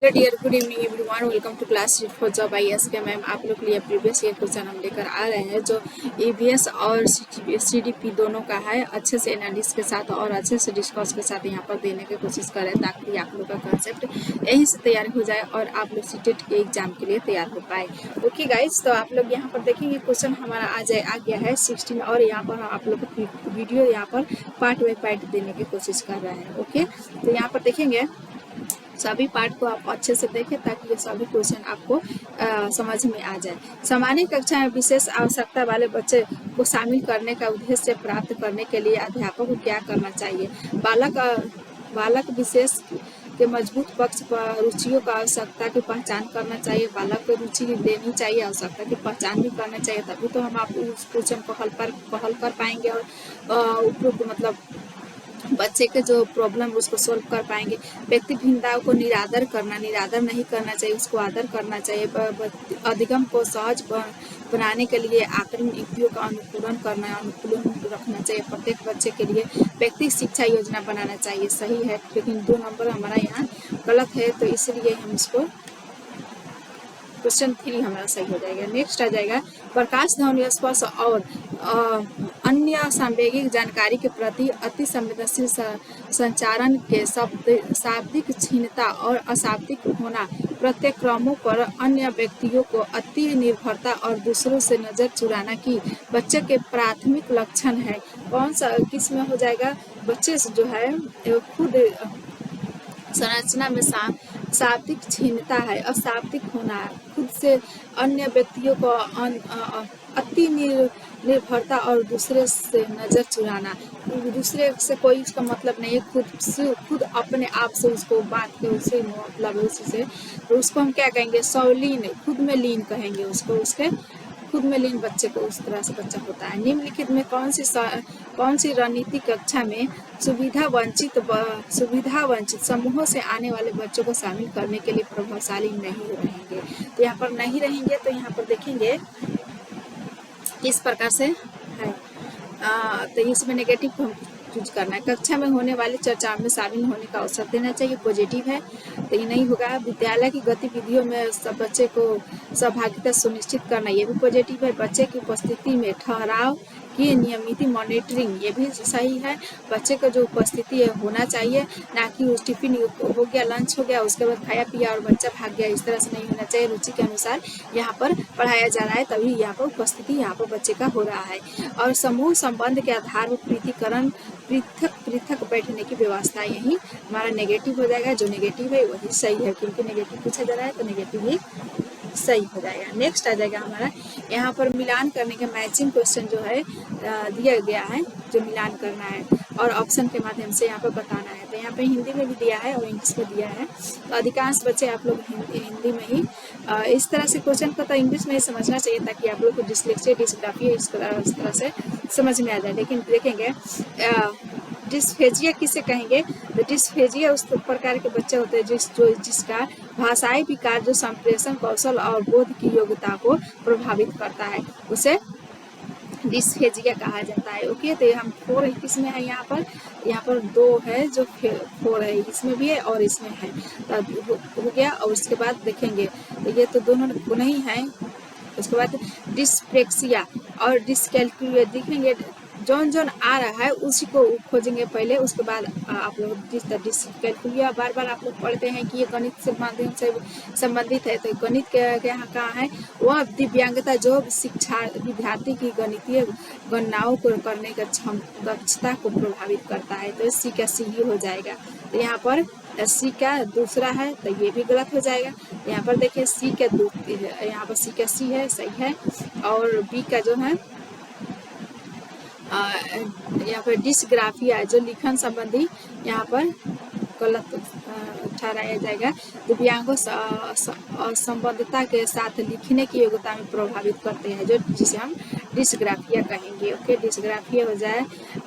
Hello dear, good evening everyone. Welcome to class sheet for job IAS के। Ma'am आप लोग के लिए प्रीवियस ईयर क्वेश्चन हम लेकर आ रहे हैं जो ईवीएस और सीडीपी दोनों का है। अच्छे से एनालिसिस के साथ और अच्छे से डिस्कस के साथ यहाँ पर देने की कोशिश करें ताकि आप लोग का कंसेप्ट यहीं से तैयार हो जाए और आप लोग सीटेट के एग्जाम के लिए तैयार हो पाए। ओके गाइज, तो आप लोग यहाँ पर देखेंगे क्वेश्चन हमारा आ गया है 16 और यहाँ पर आप लोग को वीडियो यहाँ पर पार्ट बाई पार्ट देने की कोशिश कर रहे हैं। ओके, तो यहाँ पर देखेंगे सभी पार्ट को आप अच्छे से देखें ताकि ये सभी क्वेश्चन आपको समझ में आ जाए। सामान्य कक्षा में विशेष आवश्यकता वाले बच्चे को शामिल करने का उद्देश्य प्राप्त करने के लिए अध्यापक को क्या करना चाहिए? बालक विशेष के मजबूत पक्ष पर रुचियों का आवश्यकता की पहचान करना चाहिए। बालक को रुचि लेनी चाहिए, आवश्यकता की पहचान भी करना चाहिए, तभी तो हम आप उस क्वेश्चन को हल कर पाएंगे और उपयुक्त मतलब बच्चे के जो प्रॉब्लम उसको सोल्व कर पाएंगे। व्यक्ति भिन्नताओं को निरादर नहीं करना चाहिए, उसको आदर करना चाहिए। अधिगम को सहज बनाने के लिए आकलन युक्तियों का अनुकूलन रखना चाहिए। प्रत्येक बच्चे के लिए व्यक्ति शिक्षा योजना बनाना चाहिए। सही है, लेकिन 2 नंबर हमारा यहाँ गलत है, तो इसलिए हम इसको क्वेश्चन 3 हमारा सही हो जाएगा। नेक्स्ट आ जाएगा प्रकाश, ध्वनि, स्पर्श और अन्य सांवेगिक जानकारी के प्रति अति संवेदनशील संचारण के शाब्दिक क्षीणता और अशाब्दिक होना, प्रत्यक्रमों पर अन्य व्यक्तियों को अति निर्भरता और दूसरों से नजर चुराना की बच्चे के प्राथमिक लक्षण है। कौन सा किस में हो जाएगा? बच्चे जो है खुद संरचना में शाब्दिक क्षीणता है, अशाब्दिक होना है, खुद से अन्य व्यक्तियों को अति निर्भरता और दूसरे से नजर चुराना। दूसरे से कोई इसका मतलब नहीं है, खुद अपने आप से उसको बात के उसे मतलब उससे, तो उसको हम क्या कहेंगे? स्वलीन, खुद में लीन कहेंगे उसको। उसके खुद में लीन बच्चे को उस तरह से बच्चा होता है। निम्नलिखित में कौन सी रणनीति कक्षा में सुविधा वंचित समूहों से आने वाले बच्चों को शामिल करने के लिए प्रभावशाली नहीं रहेंगे? तो यहाँ पर नहीं रहेंगे, तो यहाँ पर देखेंगे किस प्रकार से है। तो इसमें नेगेटिव चूज करना है। कक्षा में होने वाली चर्चाओं में शामिल होने का अवसर देना चाहिए, पॉजिटिव है, तो ये नहीं होगा। विद्यालय की गतिविधियों में सब बच्चे को सहभागिता सुनिश्चित करना, ये भी पॉजिटिव है। बच्चे की उपस्थिति में ठहराव की नियमित मॉनिटरिंग, ये भी सही है। बच्चे का जो उपस्थिति है होना चाहिए, ना कि उस टिफिन हो गया, लंच हो गया, उसके बाद खाया पिया और बच्चा भाग गया, इस तरह से नहीं होना चाहिए। रुचि के अनुसार यहाँ पर पढ़ाया जा रहा है, तभी यहाँ पर उपस्थिति यहाँ पर बच्चे का हो रहा है। और समूह संबंध के आधार पर प्रीतिकरण, पृथक बैठने की व्यवस्था, यही हमारा नेगेटिव हो जाएगा। जो नेगेटिव है वही सही है, क्योंकि नेगेटिव पूछा जा रहा है तो नेगेटिव ही सही हो जाएगा। नेक्स्ट आ जाएगा हमारा यहाँ पर मिलान करने के मैचिंग क्वेश्चन जो है दिया गया है, जो मिलान करना है और ऑप्शन के माध्यम से यहाँ पर बताना है। तो यहाँ पे हिंदी में भी दिया है और इंग्लिश में दिया है, तो अधिकांश बच्चे आप लोग हिंदी में ही इस तरह से क्वेश्चन को तो इंग्लिश में ही समझना चाहिए ताकि आप लोग को डिस्लेक्सिया, डिस्ग्राफिया इस तरह से समझ में आ जाए। लेकिन देखेंगे डिस्फेजिया किसे कहेंगे? तो डिस्फेजिया उस प्रकार के बच्चे होते हैं जिसका भाषाई विकार जो संप्रेषण कौशल और बोध की योग्यता को प्रभावित करता है, उसे डिस्फेजिया कहा जाता है। ओके, तो हम 4 किसमें है? यहाँ पर 2 है जो 4 है, इसमें भी है और इसमें है, तो हो गया। और उसके बाद देखेंगे तो ये तो दोनों नहीं है। उसके बाद डिस्प्लेक्सिया और डिसकैल्कुलिया देखेंगे, जौन आ रहा है उसी को खोजेंगे पहले, उसके बाद आप लोग डिसकैल्कुलिया बार बार आप लोग पढ़ते हैं कि ये गणित से माध्यम से संबंधित है। तो गणित के यहाँ कहाँ है? वह दिव्यांगता जो शिक्षा विद्यार्थी की गणितीय गणनाओं को करने का दक्षता को प्रभावित करता है, तो सी का सी ही हो जाएगा। तो यहाँ पर सी का दूसरा है, तो ये भी गलत हो जाएगा। यहाँ पर देखिए सी का यहाँ पर सी का सी है, सही है। और बी का जो है यहाँ पर डिस्ग्राफिया जो लिखन संबंधी यहाँ पर गलत ठहराया जाएगा। दिव्यांगों संबद्धता के साथ लिखने की योग्यता में प्रभावित करते हैं, जो जिसे हम डिस्ग्राफिया कहेंगे। ओके, डिस्ग्राफिया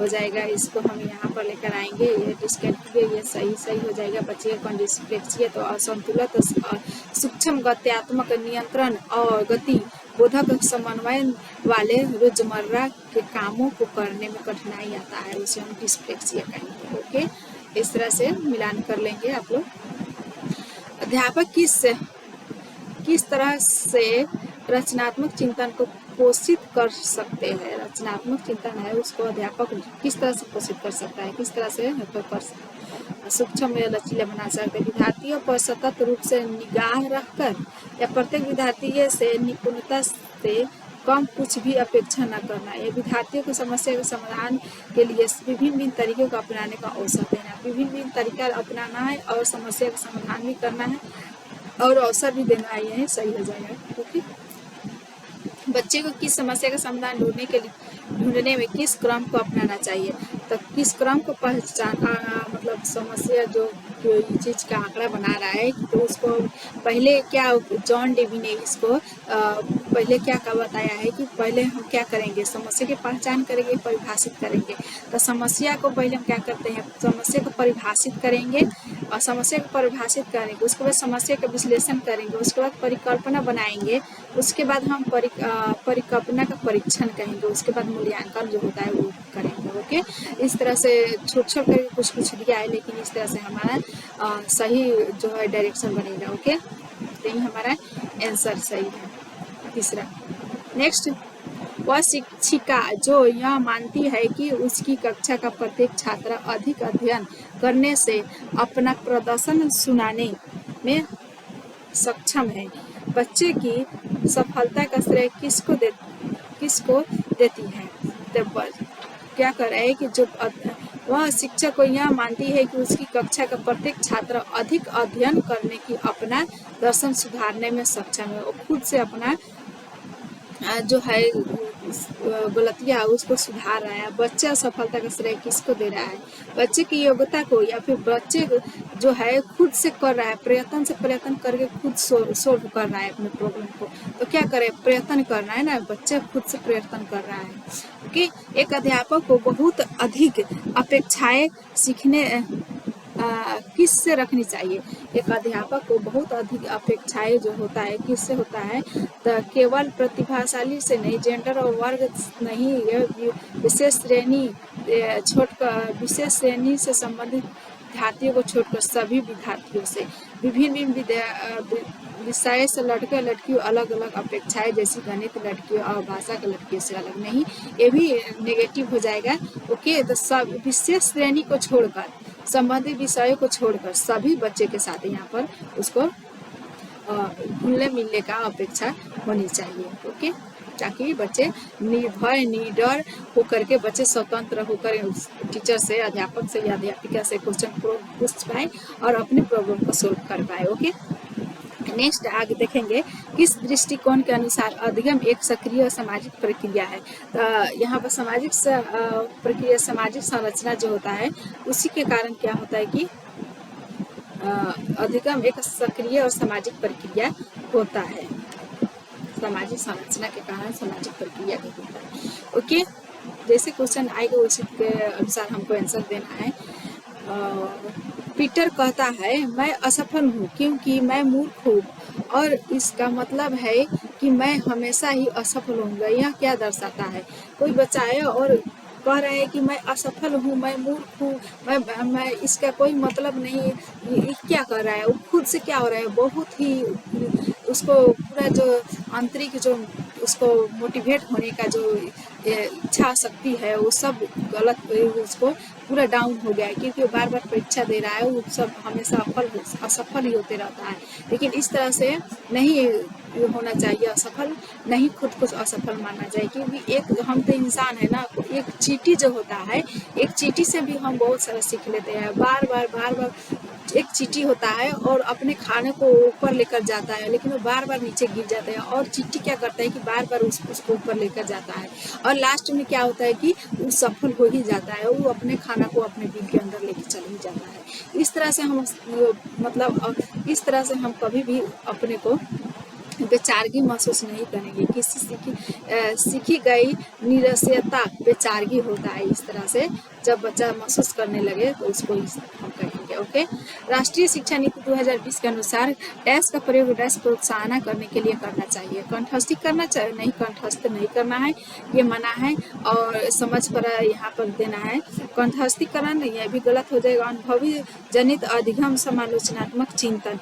हो जाएगा, इसको हम यहाँ पर लेकर आएंगे। ये डिस्कैल्कुलिया ये सही हो जाएगा। बच्चे का डिस्लेक्सिया तो असंतुलित सूक्ष्म गत्यात्मक नियंत्रण और गति बोधक समन्वय वाले रोजमर्रा के कामों को करने में कठिनाई आता है, उसे हम डिस्लेक्सिया कहेंगे। ओके, इस तरह से मिलान कर लेंगे आप लोग। अध्यापक किस तरह से रचनात्मक चिंतन को पोषित कर सकते हैं। रचनात्मक चिंतन है उसको अध्यापक किस तरह से पोषित कर सकता है, किस तरह से कर सकता है। सूक्ष्म या लचीले बना सकते हैं। विद्यार्थियों पर सतत रूप से निगाह रखकर या प्रत्येक विद्यार्थी से निपुणता से कम कुछ भी अपेक्षा न करना। ये विद्यार्थियों की समस्या के समाधान के लिए विभिन्न तरीकों को अपनाने का अवसर देना। विभिन्न तरीका अपनाना है और समस्या का समाधान भी करना है और अवसर भी देना है, यही सही हो जाएगा। ओके, बच्चे को किस समस्या का समाधान ढूंढने में किस क्रम को अपनाना चाहिए। तो किस क्रम को पहचाना, मतलब समस्या जो कोई चीज़ का आंकड़ा बना रहा है तो उसको पहले क्या, जॉन डेवी ने इसको पहले क्या बताया है कि पहले हम क्या करेंगे, समस्या की पहचान करेंगे, परिभाषित करेंगे। तो समस्या को पहले हम क्या करते हैं, समस्या को परिभाषित करेंगे और समस्या को परिभाषित करेंगे, उसके बाद समस्या का विश्लेषण करेंगे, उसके बाद परिकल्पना बनाएंगे, उसके बाद हम परिकल्पना का परीक्षण कहेंगे, उसके बाद मूल्यांकन जो होता है वो करेंगे। ओके, इस तरह से छोट करके कुछ दिया है, लेकिन इस तरह से हमारा सही जो है डायरेक्शन बनेगा। ओके, तो ये हमारा आंसर सही है। तीसरा, नेक्स्ट, वह शिक्षिका जो यह मानती है कि उसकी कक्षा का प्रत्येक छात्र अधिक अध्ययन करने से अपना प्रदर्शन सुनाने में सक्षम है, बच्चे की सफलता का श्रेय किसको देती है। तो क्या कर रहा है कि जो वह शिक्षक को यह मानती है कि उसकी कक्षा का प्रत्येक छात्र अधिक अध्ययन करने की अपना दर्शन सुधारने में सक्षम है, और खुद से अपना जो है गलतियाँ उसको सुधार रहा है। बच्चा सफलता का श्रेय किसको दे रहा है, बच्चे की योग्यता को, या फिर बच्चे जो है खुद से कर रहा है, प्रयत्न करके खुद सोल्व कर रहा है अपने प्रॉब्लम को। तो क्या करे, प्रयत्न करना है ना, बच्चे खुद से प्रयत्न कर रहा है। कि एक अध्यापक को बहुत अधिक अपेक्षाएं सीखने किससे रखनी चाहिए। एक अध्यापक को बहुत अधिक अपेक्षाएं जो होता है किससे होता है, तो केवल प्रतिभाशाली से नहीं, जेंडर और वर्ग नहीं, विशेष श्रेणी से संबंधित विद्यार्थियों को छोड़कर सभी विद्यार्थियों से। विभिन्न विषय से लड़के लड़कियों अलग अलग अपेक्षाएं, जैसे गणित लड़कियों और भाषा के लड़कियों से अलग नहीं, ये भी नेगेटिव हो जाएगा। ओके, तो सब विशेष श्रेणी को छोड़कर, संबंधित विषयों को छोड़कर सभी बच्चे के साथ यहाँ पर उसको घुलने मिलने का अपेक्षा होनी चाहिए। ओके, ताकि बच्चे निर्भय निडर होकर के, बच्चे स्वतंत्र होकर टीचर से, अध्यापक से या अध्यापिका से क्वेश्चन पूछ पाए और अपने प्रॉब्लम को सोल्व कर पाए। ओके, नेक्स्ट आगे देखेंगे, किस दृष्टिकोण के अनुसार अधिगम एक सक्रिय सामाजिक प्रक्रिया है। तो यहाँ पर सामाजिक प्रक्रिया, सामाजिक संरचना जो होता है उसी के कारण क्या होता है कि अधिगम एक सक्रिय और सामाजिक प्रक्रिया होता है। सामाजिक संरचना के कारण सामाजिक प्रक्रिया भी होता है। ओके, जैसे क्वेश्चन आएगा उसी के अनुसार हमको आंसर देना है। पीटर कहता है मैं असफल हूँ क्योंकि मैं मूर्ख हूँ, और इसका मतलब है कि मैं हमेशा ही असफल होऊंगा। यह क्या दर्शाता है, कोई बच्चा है और कह रहा है कि मैं असफल हूँ, मैं मूर्ख हूँ, मैं इसका कोई मतलब नहीं। ये क्या कर रहा है, वो खुद से क्या हो रहा है, बहुत ही उसको पूरा जो आंतरिक जो उसको मोटिवेट होने का जो इच्छा शक्ति है वो सब गलत, उसको पूरा डाउन हो गया है, क्योंकि वो बार बार परीक्षा दे रहा है, वो सब हमेशा असफल ही होते रहता है। लेकिन इस तरह से नहीं होना चाहिए, असफल नहीं खुद को असफल मानना चाहिए, क्योंकि एक हम तो इंसान है ना, एक चींटी जो होता है, एक चींटी से भी हम बहुत सारा सीख लेते हैं। बार बार एक चींटी होता है और अपने खाने को ऊपर लेकर जाता है, लेकिन वो बार बार नीचे गिर जाता है, और चींटी क्या करता है कि बार बार उसको ऊपर लेकर जाता है, और लास्ट में क्या होता है कि वो सफल हो ही जाता है, वो अपने खाना को अपने बिल के अंदर लेके चल ही जाता है। इस तरह से हम इस तरह से हम कभी भी अपने को बेचारगी महसूस नहीं करेंगे। किसी सीखी गई निरस्यता बेचारगी होता है। इस तरह से जब बच्चा महसूस करने लगे तो उसको हम कहेंगे। ओके, राष्ट्रीय शिक्षा नीति 2020 के अनुसार डैश का प्रयोग डैश प्रोत्साहन करने के लिए करना चाहिए। कंठस्थी करना चाहिए नहीं, कंठस्थ नहीं करना है, ये मना है, और समझ पर यहाँ पर देना है। कंठस्थीकरण ये भी गलत हो जाएगा। अनुभवी जनित अधिगम समालोचनात्मक चिंतन